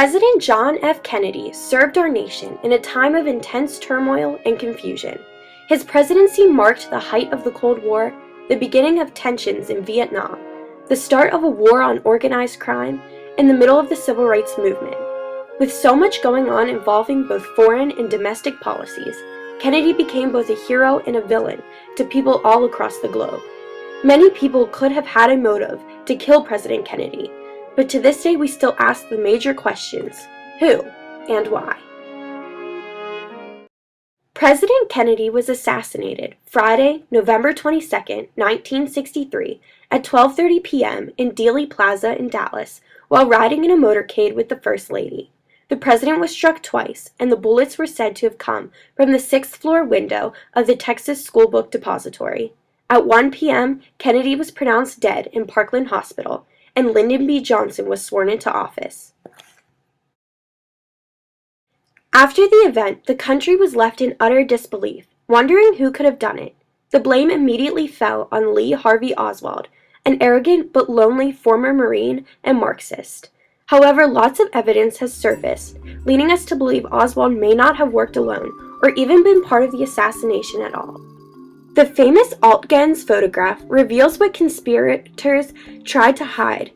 President John F. Kennedy served our nation in a time of intense turmoil and confusion. His presidency marked the height of the Cold War, the beginning of tensions in Vietnam, the start of a war on organized crime, and the middle of the Civil Rights Movement. With so much going on involving both foreign and domestic policies, Kennedy became both a hero and a villain to people all across the globe. Many people could have had a motive to kill President Kennedy, but to this day we still ask the major questions: who and why? President Kennedy was assassinated Friday, November 22, 1963, at 12:30 p.m. in Dealey Plaza in Dallas while riding in a motorcade with the First Lady. The president was struck twice, and the bullets were said to have come from the sixth-floor window of the Texas School Book Depository. At 1 p.m., Kennedy was pronounced dead in Parkland Hospital, and Lyndon B. Johnson was sworn into office. After the event, the country was left in utter disbelief, wondering who could have done it. The blame immediately fell on Lee Harvey Oswald, an arrogant but lonely former Marine and Marxist. However, lots of evidence has surfaced, leading us to believe Oswald may not have worked alone or even been part of the assassination at all. The famous Altgens photograph reveals what conspirators tried to hide.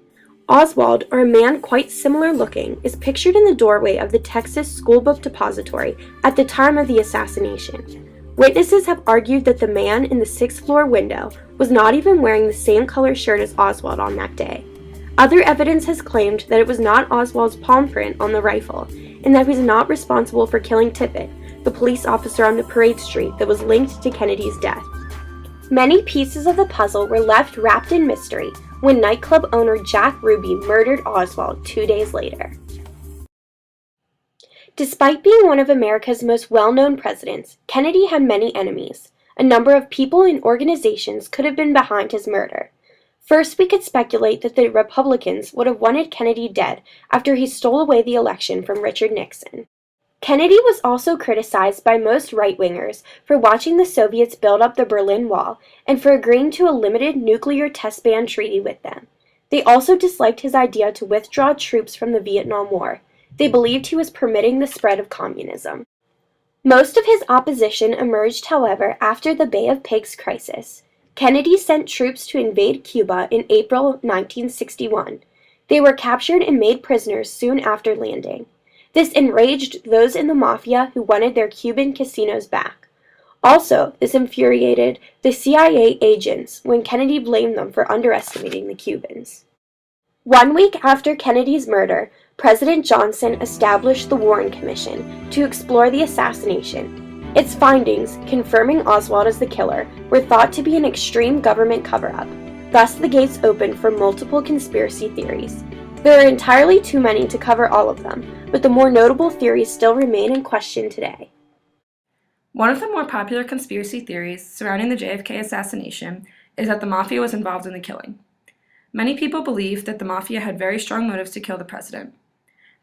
Oswald, or a man quite similar looking, is pictured in the doorway of the Texas School Book Depository at the time of the assassination. Witnesses have argued that the man in the sixth-floor window was not even wearing the same color shirt as Oswald on that day. Other evidence has claimed that it was not Oswald's palm print on the rifle, and that he was not responsible for killing Tippit, the police officer on the parade street that was linked to Kennedy's death. Many pieces of the puzzle were left wrapped in mystery when nightclub owner Jack Ruby murdered Oswald 2 days later. Despite being one of America's most well-known presidents, Kennedy had many enemies. A number of people and organizations could have been behind his murder. First, we could speculate that the Republicans would have wanted Kennedy dead after he stole away the election from Richard Nixon. Kennedy was also criticized by most right-wingers for watching the Soviets build up the Berlin Wall and for agreeing to a limited nuclear test ban treaty with them. They also disliked his idea to withdraw troops from the Vietnam War. They believed he was permitting the spread of communism. Most of his opposition emerged, however, after the Bay of Pigs crisis. Kennedy sent troops to invade Cuba in April 1961. They were captured and made prisoners soon after landing. This enraged those in the mafia who wanted their Cuban casinos back. Also, this infuriated the CIA agents when Kennedy blamed them for underestimating the Cubans. 1 week after Kennedy's murder, President Johnson established the Warren Commission to explore the assassination. Its findings, confirming Oswald as the killer, were thought to be an extreme government cover-up. Thus, the gates opened for multiple conspiracy theories. There are entirely too many to cover all of them, but the more notable theories still remain in question today. One of the more popular conspiracy theories surrounding the JFK assassination is that the Mafia was involved in the killing. Many people believe that the Mafia had very strong motives to kill the president.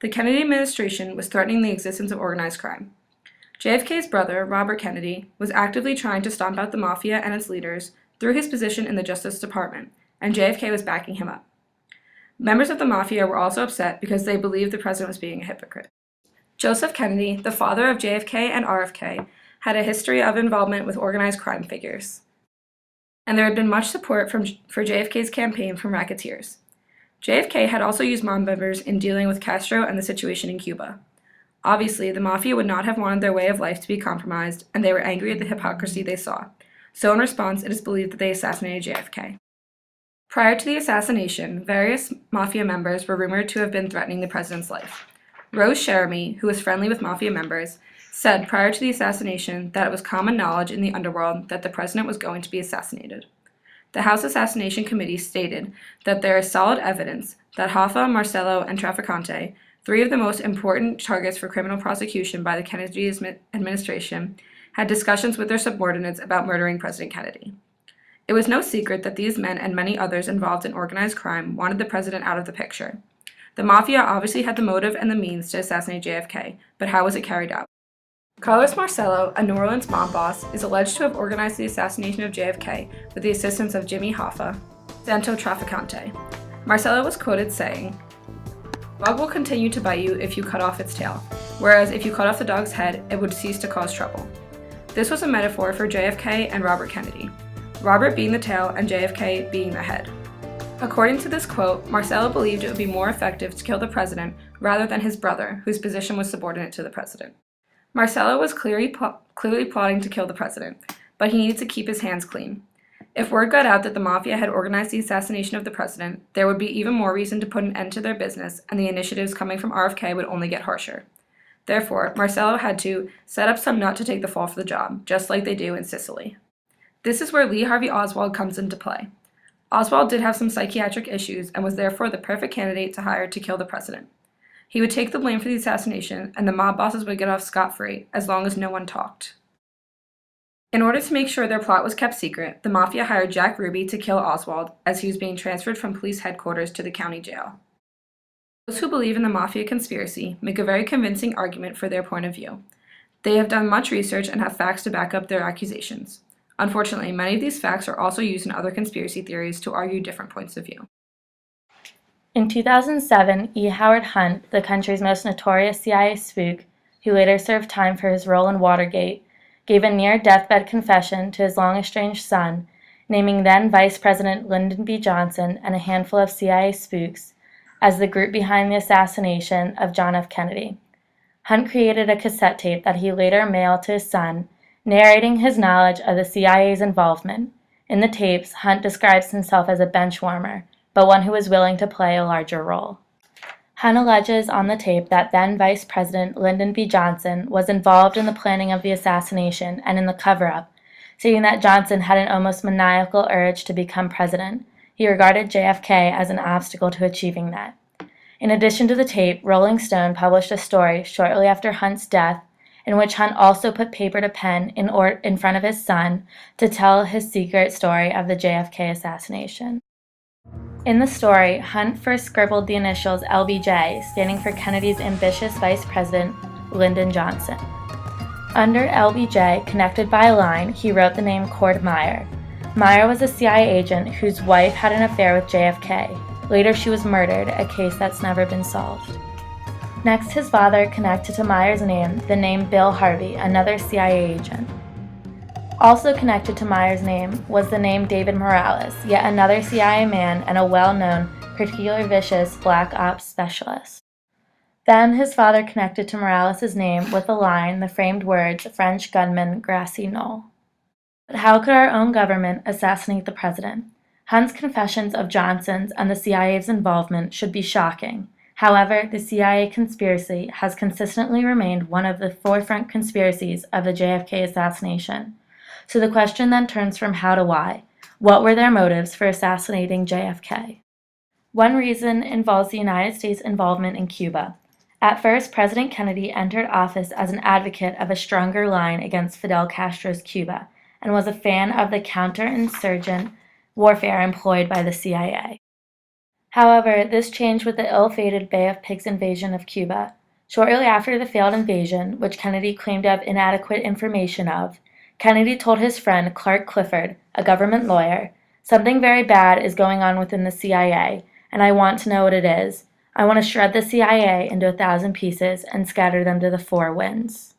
The Kennedy administration was threatening the existence of organized crime. JFK's brother, Robert Kennedy, was actively trying to stomp out the Mafia and its leaders through his position in the Justice Department, and JFK was backing him up. Members of the Mafia were also upset because they believed the president was being a hypocrite. Joseph Kennedy, the father of JFK and RFK, had a history of involvement with organized crime figures, and there had been much support for JFK's campaign from racketeers. JFK had also used mob members in dealing with Castro and the situation in Cuba. Obviously, the Mafia would not have wanted their way of life to be compromised, and they were angry at the hypocrisy they saw. So in response, it is believed that they assassinated JFK. Prior to the assassination, various Mafia members were rumored to have been threatening the president's life. Rose Cherami, who was friendly with Mafia members, said prior to the assassination that it was common knowledge in the underworld that the president was going to be assassinated. The House Assassination Committee stated that there is solid evidence that Hoffa, Marcello, and Trafficante, three of the most important targets for criminal prosecution by the Kennedy administration, had discussions with their subordinates about murdering President Kennedy. It was no secret that these men and many others involved in organized crime wanted the president out of the picture. The Mafia obviously had the motive and the means to assassinate JFK, but how was it carried out? Carlos Marcello, a New Orleans mob boss, is alleged to have organized the assassination of JFK with the assistance of Jimmy Hoffa, Santo Trafficante. Marcello was quoted saying, A dog will continue to bite you if you cut off its tail, whereas if you cut off the dog's head, it would cease to cause trouble. This was a metaphor for JFK and Robert Kennedy, Robert being the tail and JFK being the head. According to this quote, Marcello believed it would be more effective to kill the president rather than his brother, whose position was subordinate to the president. Marcello was clearly plotting to kill the president, but he needed to keep his hands clean. If word got out that the Mafia had organized the assassination of the president, there would be even more reason to put an end to their business, and the initiatives coming from RFK would only get harsher. Therefore, Marcello had to set up some nut to take the fall for the job, just like they do in Sicily. This is where Lee Harvey Oswald comes into play. Oswald did have some psychiatric issues and was therefore the perfect candidate to hire to kill the president. He would take the blame for the assassination, and the mob bosses would get off scot-free as long as no one talked. In order to make sure their plot was kept secret, the Mafia hired Jack Ruby to kill Oswald as he was being transferred from police headquarters to the county jail. Those who believe in the Mafia conspiracy make a very convincing argument for their point of view. They have done much research and have facts to back up their accusations. Unfortunately, many of these facts are also used in other conspiracy theories to argue different points of view. In 2007, E. Howard Hunt, the country's most notorious CIA spook, who later served time for his role in Watergate, gave a near-deathbed confession to his long-estranged son, naming then Vice President Lyndon B. Johnson and a handful of CIA spooks as the group behind the assassination of John F. Kennedy. Hunt created a cassette tape that he later mailed to his son, narrating his knowledge of the CIA's involvement. In the tapes, Hunt describes himself as a bench warmer, but one who was willing to play a larger role. Hunt alleges on the tape that then Vice President Lyndon B. Johnson was involved in the planning of the assassination and in the cover-up, stating that Johnson had an almost maniacal urge to become president. He regarded JFK as an obstacle to achieving that. In addition to the tape, Rolling Stone published a story shortly after Hunt's death in which Hunt also put paper to pen in front of his son to tell his secret story of the JFK assassination. In the story, Hunt first scribbled the initials LBJ, standing for Kennedy's ambitious vice president, Lyndon Johnson. Under LBJ, connected by a line, he wrote the name Cord Meyer. Meyer was a CIA agent whose wife had an affair with JFK. Later, she was murdered, a case that's never been solved. Next, his father connected to Meyer's name the name Bill Harvey, another CIA agent. Also connected to Meyer's name was the name David Morales, yet another CIA man and a well-known, particularly vicious black ops specialist. Then his father connected to Morales' name with the line, the framed words, French gunman, grassy knoll. But how could our own government assassinate the president? Hunt's confessions of Johnson's and the CIA's involvement should be shocking. However, the CIA conspiracy has consistently remained one of the forefront conspiracies of the JFK assassination. So the question then turns from how to why. What were their motives for assassinating JFK? One reason involves the United States' involvement in Cuba. At first, President Kennedy entered office as an advocate of a stronger line against Fidel Castro's Cuba, and was a fan of the counterinsurgent warfare employed by the CIA. However, this changed with the ill-fated Bay of Pigs invasion of Cuba. Shortly after the failed invasion, which Kennedy claimed to have inadequate information of, Kennedy told his friend Clark Clifford, a government lawyer, "Something very bad is going on within the CIA, and I want to know what it is. I want to shred the CIA into 1,000 pieces and scatter them to the four winds."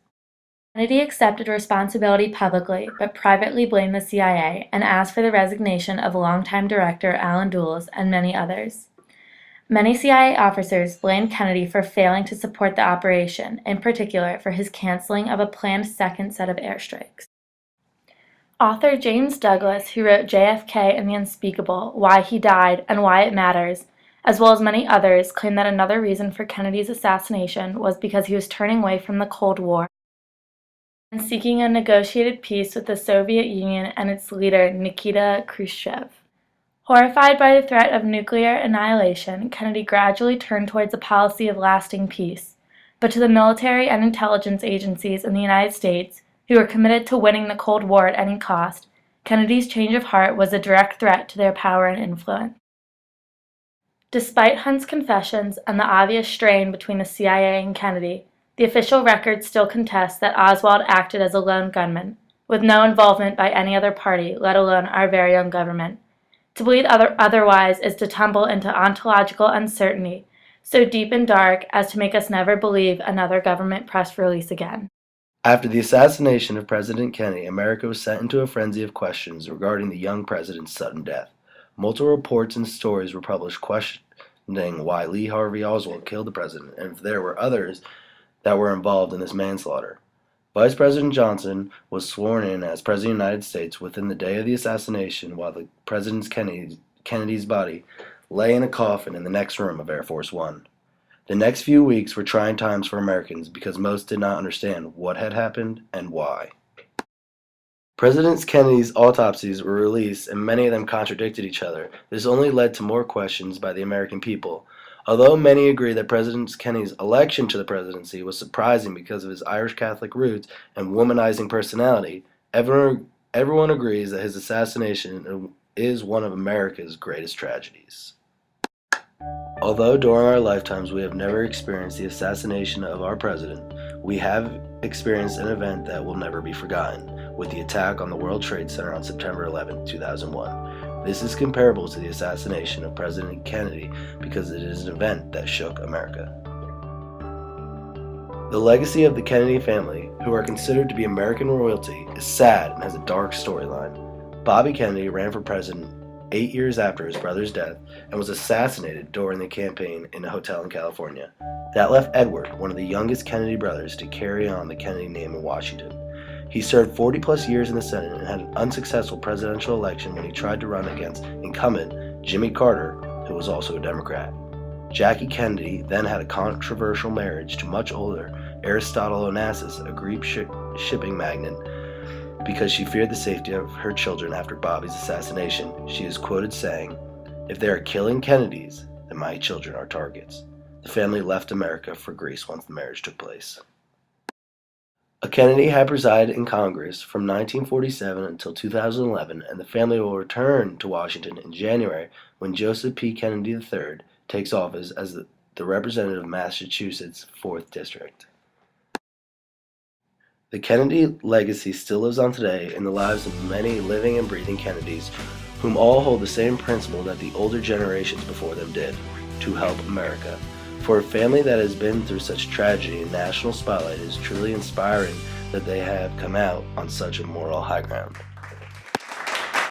Kennedy accepted responsibility publicly, but privately blamed the CIA and asked for the resignation of longtime director Allen Dulles and many others. Many CIA officers blamed Kennedy for failing to support the operation, in particular for his canceling of a planned second set of airstrikes. Author James Douglas, who wrote JFK and the Unspeakable, Why He Died and Why It Matters, as well as many others, claimed that another reason for Kennedy's assassination was because he was turning away from the Cold War and seeking a negotiated peace with the Soviet Union and its leader, Nikita Khrushchev. Horrified by the threat of nuclear annihilation, Kennedy gradually turned towards a policy of lasting peace. But to the military and intelligence agencies in the United States, who were committed to winning the Cold War at any cost, Kennedy's change of heart was a direct threat to their power and influence. Despite Hunt's confessions and the obvious strain between the CIA and Kennedy, the official records still contest that Oswald acted as a lone gunman, with no involvement by any other party, let alone our very own government. To believe otherwise is to tumble into ontological uncertainty, so deep and dark as to make us never believe another government press release again. After the assassination of President Kennedy, America was sent into a frenzy of questions regarding the young president's sudden death. Multiple reports and stories were published questioning why Lee Harvey Oswald killed the president and if there were others that were involved in this manslaughter. Vice President Johnson was sworn in as President of the United States within the day of the assassination while the President Kennedy's body lay in a coffin in the next room of Air Force One. The next few weeks were trying times for Americans because most did not understand what had happened and why. President Kennedy's autopsies were released and many of them contradicted each other. This only led to more questions by the American people. Although many agree that President Kennedy's election to the presidency was surprising because of his Irish Catholic roots and womanizing personality, everyone agrees that his assassination is one of America's greatest tragedies. Although during our lifetimes we have never experienced the assassination of our president, we have experienced an event that will never be forgotten, with the attack on the World Trade Center on September 11, 2001. This is comparable to the assassination of President Kennedy because it is an event that shook America. The legacy of the Kennedy family, who are considered to be American royalty, is sad and has a dark storyline. Bobby Kennedy ran for president 8 years after his brother's death and was assassinated during the campaign in a hotel in California. That left Edward, one of the youngest Kennedy brothers, to carry on the Kennedy name in Washington. He served 40 plus years in the Senate and had an unsuccessful presidential election when he tried to run against incumbent Jimmy Carter, who was also a Democrat. Jackie Kennedy then had a controversial marriage to much older Aristotle Onassis, a Greek shipping magnate, because she feared the safety of her children after Bobby's assassination. She is quoted saying, "If they are killing Kennedys, then my children are targets." The family left America for Greece once the marriage took place. A Kennedy had presided in Congress from 1947 until 2011, and the family will return to Washington in January when Joseph P. Kennedy III takes office as the representative of Massachusetts' 4th District. The Kennedy legacy still lives on today in the lives of many living and breathing Kennedys, whom all hold the same principle that the older generations before them did: to help America. For a family that has been through such tragedy and national spotlight, it is truly inspiring that they have come out on such a moral high ground.